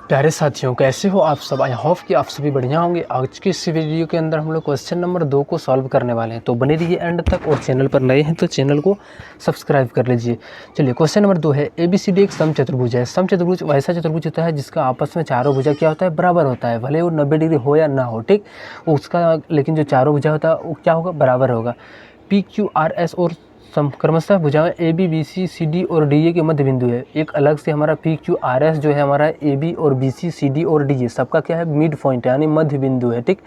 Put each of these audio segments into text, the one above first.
प्यारे साथियों, कैसे हो आप सब। आई होप कि आप सभी बढ़िया होंगे। आज की इस वीडियो के अंदर हम लोग क्वेश्चन नंबर 2 को सॉल्व करने वाले हैं, तो बने रहिए एंड तक। और चैनल पर नए हैं तो चैनल को सब्सक्राइब कर लीजिए। चलिए, क्वेश्चन नंबर 2 है, ABCD एक समचतुर्भुज है। समचतुर्भुज वैसा चतुर्भुज होता है जिसका आपस में चारों भुजा क्या होता है, बराबर होता है, भले वो 90 डिग्री हो या ना हो, ठीक उसका, लेकिन जो चारों भुजा होता है वो क्या होगा, बराबर होगा। PQRS और क्रमशः भुजाएं AB BC CD और DA के मध्य बिंदु है। एक अलग से हमारा PQRS जो है हमारा AB और BC CD और DA सबका क्या है, मिड पॉइंट है, यानी मध्य बिंदु है, ठीक।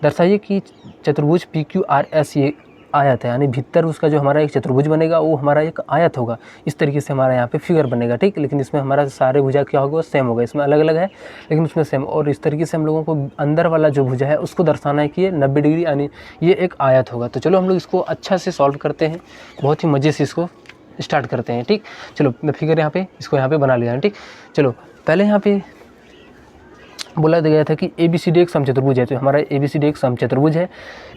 दर्शाइए कि चतुर्भुज PQRS ये आयत है, यानी भीतर उसका जो हमारा एक चतुर्भुज बनेगा वो हमारा एक आयत होगा। इस तरीके से हमारा यहाँ पे फिगर बनेगा, ठीक। लेकिन इसमें हमारा सारे भुजा क्या होगा, सेम होगा। इसमें अलग अलग है लेकिन उसमें सेम। और इस तरीके से हम लोगों को अंदर वाला जो भुजा है उसको दर्शाना है कि ये 90 डिग्री यानी ये एक आयत होगा। तो चलो हम लोग इसको अच्छा से सॉल्व करते हैं, बहुत ही मज़े से इसको स्टार्ट करते हैं, ठीक। चलो मैं फिगर यहाँ पे इसको यहाँ पे बना लिया है, ठीक। चलो पहले यहाँ पे बोला गया था कि ABCD एक समचतुर्भुज है, तो हमारा ABCD एक समचतुर्भुज है।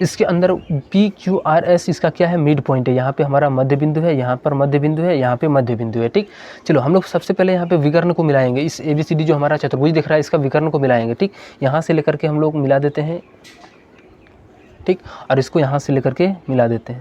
इसके अंदर PQRS इसका क्या है, मिड पॉइंट है। यहाँ पे हमारा मध्य बिंदु है, यहाँ पर मध्य बिंदु है, यहाँ पे मध्य बिंदु है, ठीक। चलो हम लोग सबसे पहले यहाँ पे विकर्ण को मिलाएंगे। इस ABCD जो हमारा चतुर्भुज दिख रहा है इसका विकर्ण को मिलाएंगे, ठीक। यहाँ से लेकर के हम लोग मिला देते हैं, ठीक। और इसको यहाँ से लेकर के मिला देते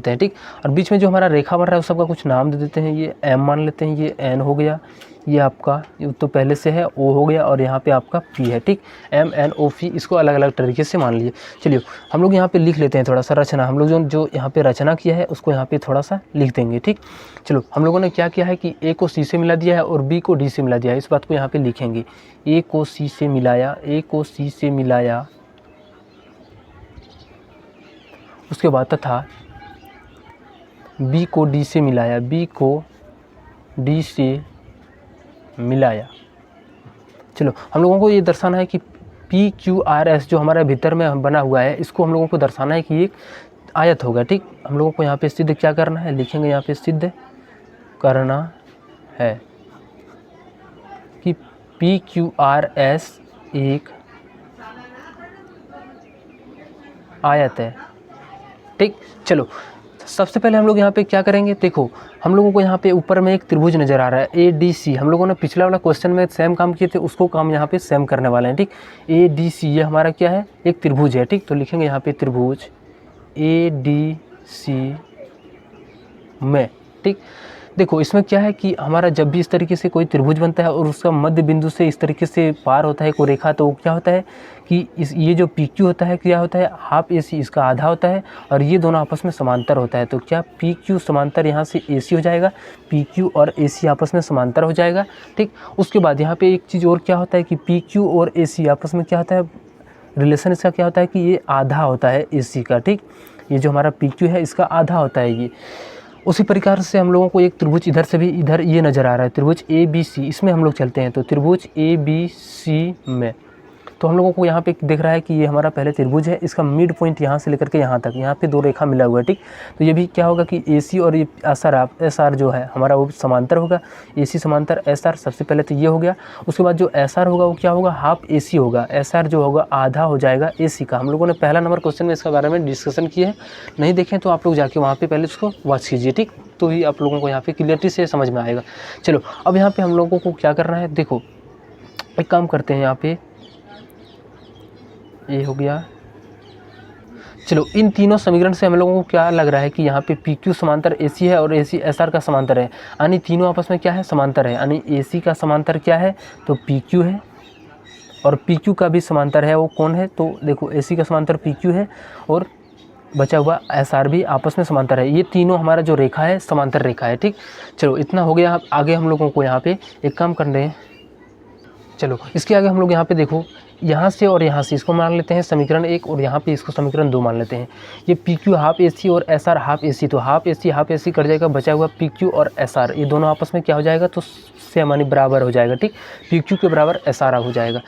हैं, ठीक। और बीच में जो हमारा रेखा बन रहा है उस सबका कुछ नाम दे देते हैं। ये M मान लेते हैं, ये N हो गया, ये आपका ये तो पहले से है O हो गया, और यहाँ पे आपका P है, ठीक। MNOP इसको अलग अलग तरीके से मान लीजिए। चलिए हम लोग यहाँ पे लिख लेते हैं थोड़ा सा रचना। हम लोग जो यहाँ पे रचना किया है उसको यहाँ पे थोड़ा सा लिख देंगे, ठीक। चलो हम लोगों ने क्या किया है कि A को C से मिला दिया है और B को D से मिला दिया है। इस बात को यहाँ पे लिखेंगे, A को C से मिलाया, A को C से मिलाया, उसके बाद तथा B को D से मिलाया, B को D से मिलाया। चलो हम लोगों को ये दर्शाना है कि PQRS जो हमारे भीतर में बना हुआ है इसको हम लोगों को दर्शाना है कि एक आयत होगा, ठीक। हम लोगों को यहाँ पे सिद्ध क्या करना है, लिखेंगे यहाँ पे सिद्ध करना है कि PQRS एक आयत है, ठीक। चलो सबसे पहले हम लोग यहाँ पे क्या करेंगे, देखो हम लोगों को यहाँ पे ऊपर में एक त्रिभुज नज़र आ रहा है ADC। हम लोगों ने पिछला वाला क्वेश्चन में सेम काम किए थे, उसको काम यहाँ पे सेम करने वाले हैं, ठीक। ADC ये हमारा क्या है, एक त्रिभुज है, ठीक। तो लिखेंगे यहाँ पे त्रिभुज ADC में, ठीक। देखो इसमें क्या है कि हमारा जब भी इस तरीके से कोई त्रिभुज बनता है और उसका मध्य बिंदु से इस तरीके से पार होता है कोई रेखा, तो क्या होता है कि ये जो PQ होता है क्या होता है, हाफ AC इसका आधा होता है, और ये दोनों आपस में समांतर होता है। तो क्या PQ समांतर यहाँ से AC हो जाएगा, PQ और AC आपस में समांतर हो जाएगा, ठीक। उसके बाद यहाँ पे एक चीज़ और क्या होता है कि PQ और AC आपस में क्या होता है, रिलेशन इसका क्या होता है कि ये आधा होता है AC का, ठीक। ये जो हमारा PQ है इसका आधा होता है ये। उसी प्रकार से हम लोगों को एक त्रिभुज इधर से भी, इधर ये नज़र आ रहा है त्रिभुज ABC, इसमें हम लोग चलते हैं। तो त्रिभुज ABC में तो हम लोगों को यहाँ पे दिख रहा है कि ये हमारा पहले त्रिभुज है, इसका मिड पॉइंट यहाँ से लेकर के यहाँ तक, यहाँ पे दो रेखा मिला हुआ है, ठीक। तो ये भी क्या होगा कि AC और ये SR जो है हमारा वो समांतर होगा। AC समांतर SR, सबसे पहले तो ये हो गया। उसके बाद जो SR होगा वो क्या होगा, हाफ AC होगा। SR जो होगा आधा हो जाएगा AC का। हम लोगों ने पहला नंबर क्वेश्चन में इसके बारे में डिस्कशन किए हैं, नहीं देखें तो आप लोग जाके वहाँ पर पहले उसको वॉच कीजिए, ठीक। तो ही आप लोगों को यहाँ पे क्लियरिटी से समझ में आएगा। चलो अब यहाँ पे हम लोगों को क्या करना है, देखो एक काम करते हैं, यहाँ पे ये हो गया। चलो इन तीनों समीकरण से हम लोगों को क्या लग रहा है कि यहाँ पे PQ समांतर AC है और AC SR का समांतर है, यानी तीनों आपस में क्या है, समांतर है। यानी AC का समांतर क्या है, तो PQ है, और PQ का भी समांतर है, वो कौन है, तो देखो AC का समांतर PQ है और बचा हुआ SR भी आपस में समांतर है। ये तीनों हमारा जो रेखा है समांतर रेखा है, ठीक। चलो इतना हो गया। आगे हम लोगों को यहाँ पे एक काम करने हैं। चलो इसके आगे हम लोग यहाँ पे देखो, यहाँ से और यहाँ से इसको मान लेते हैं समीकरण 1, और यहाँ पे इसको समीकरण 2 मान लेते हैं। ये PQ हाफ AC और SR हाफ AC, तो हाफ AC कट जाएगा, बचा हुआ PQ और SR, ये दोनों आपस में क्या हो जाएगा, तो सेम यानी बराबर हो जाएगा, ठीक। PQ के बराबर SR हो जाएगा।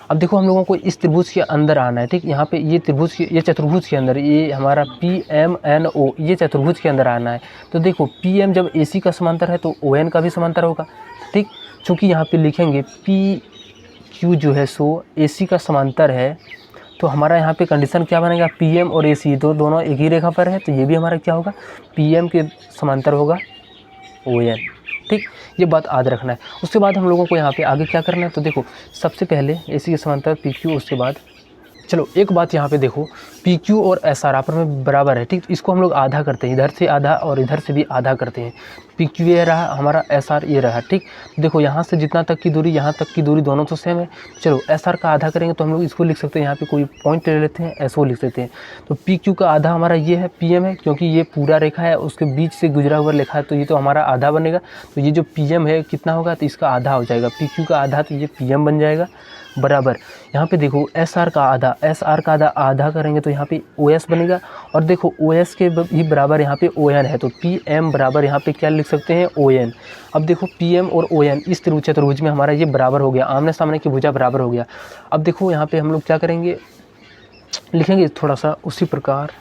अब देखो हम लोगों को इस त्रिभुज के अंदर आना है, ठीक। यहाँ पे ये त्रिभुज ये चतुर्भुज के अंदर, ये हमारा PMNO ये चतुर्भुज के अंदर आना है। तो देखो PM जब AC का समांतर है तो ON का भी समांतर होगा, ठीक। चूँकि यहाँ पे लिखेंगे PQ जो है सो AC का समांतर है, तो हमारा यहाँ पे कंडीशन क्या बनेगा, PM और AC दोनों एक ही रेखा पर है, तो ये भी हमारा क्या होगा, PM के समांतर होगा ON, ठीक, ये बात याद रखना है। उसके बाद हम लोगों को यहाँ पे आगे क्या करना है, तो देखो सबसे पहले AC के समांतर PQ, उसके बाद चलो एक बात यहाँ पे देखो, PQ और SR आपस में बराबर है, ठीक, तो इसको हम लोग आधा करते हैं, इधर से आधा और इधर से भी आधा करते हैं। PQ ये रहा हमारा, SR ये रहा, ठीक। देखो यहाँ से जितना तक की दूरी, यहाँ तक की दूरी दोनों तो सेम है। चलो SR का आधा करेंगे तो हम लोग इसको लिख सकते हैं, यहाँ पे कोई पॉइंट ले लेते हैं, SO लिख लेते हैं। तो PQ का आधा हमारा ये है, PM है, क्योंकि ये पूरा रेखा है उसके बीच से गुजरा हुआ रेखा है, तो ये तो हमारा आधा बनेगा। तो ये जो PM है कितना होगा, तो इसका आधा हो जाएगा, PQ का आधा, तो ये PM बन जाएगा बराबर। यहाँ पे देखो SR का आधा आधा करेंगे तो यहाँ पे OS बनेगा, और देखो OS के ही बराबर यहाँ पे ON है, तो PM बराबर यहाँ पे क्या लिख सकते हैं, ON। अब देखो PM और ON इस चतुर्भुज में हमारा ये बराबर हो गया, आमने सामने की भुजा बराबर हो गया। अब देखो यहाँ पे हम लोग क्या करेंगे, लिखेंगे थोड़ा सा उसी प्रकार।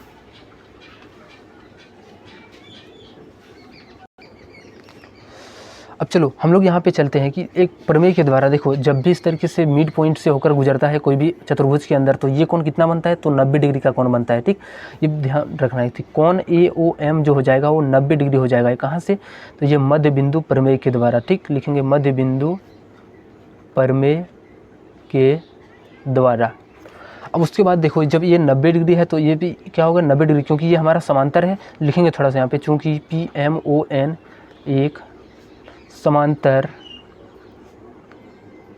अब चलो हम लोग यहाँ पे चलते हैं कि एक प्रमेय के द्वारा देखो, जब भी इस तरीके से मिड पॉइंट से होकर गुजरता है कोई भी चतुर्भुज के अंदर, तो ये कोण कितना बनता है, तो 90 डिग्री का कोण बनता है, ठीक। ये ध्यान रखना है, कोण AOM जो हो जाएगा वो 90 डिग्री हो जाएगा। कहाँ से, तो ये मध्य बिंदु प्रमेय के द्वारा, ठीक, लिखेंगे मध्य बिंदु प्रमेय के द्वारा। अब उसके बाद देखो जब ये 90 डिग्री है तो ये भी क्या होगा, 90 डिग्री, क्योंकि ये हमारा समांतर है। लिखेंगे थोड़ा सा यहाँ पे, चूँकि PMON एक समांतर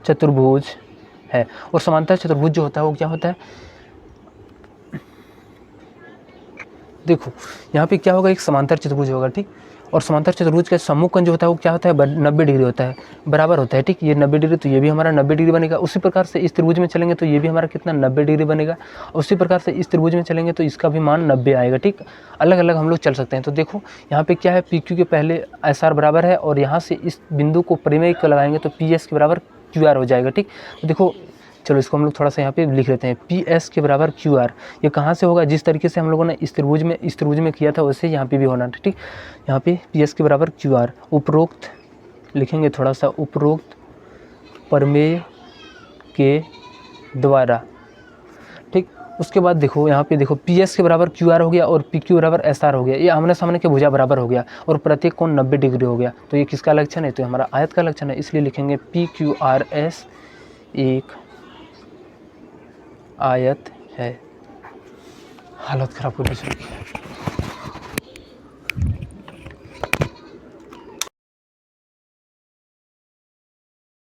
चतुर्भुज है, और समांतर चतुर्भुज जो होता है वो क्या होता है, देखो यहाँ पे क्या होगा, एक समांतर चतुर्भुज होगा, ठीक, और समांतर चतुर्भुज का सम्मुखकोण जो होता है वो क्या होता है, 90 डिग्री होता है, बराबर होता है, ठीक। ये 90 डिग्री, तो ये भी हमारा 90 डिग्री बनेगा। उसी प्रकार से इस त्रिभुज में चलेंगे तो ये भी हमारा कितना, 90 डिग्री बनेगा। उसी प्रकार से इस त्रिभुज में चलेंगे तो इसका भी मान 90 आएगा, ठीक। अलग अलग हम लोग चल सकते हैं। तो देखो यहाँ पे क्या है, PQ के पहले SR बराबर है, और यहाँ से इस बिंदु को परिमेय को लगाएंगे तो PS के बराबर QR हो जाएगा, ठीक। तो देखो चलो इसको हम लोग थोड़ा सा यहाँ पे लिख लेते हैं, PS के बराबर QR। ये कहाँ से होगा, जिस तरीके से हम लोगों ने इस त्रिभुज में किया था वैसे यहाँ पे भी होना, ठीक। यहाँ पे PS के बराबर QR, उपरोक्त लिखेंगे थोड़ा सा, उपरोक्त प्रमेय के द्वारा, ठीक। उसके बाद देखो यहाँ पे देखो PS के बराबर QR हो गया और PQ बराबर SR हो गया, ये आमने सामने के भुजा बराबर हो गया, और प्रत्येक कोण 90 डिग्री हो गया। तो ये किसका लक्षण है, तो हमारा आयत का लक्षण है, इसलिए लिखेंगे PQRS एक आयत है। हालत खराब हो गई।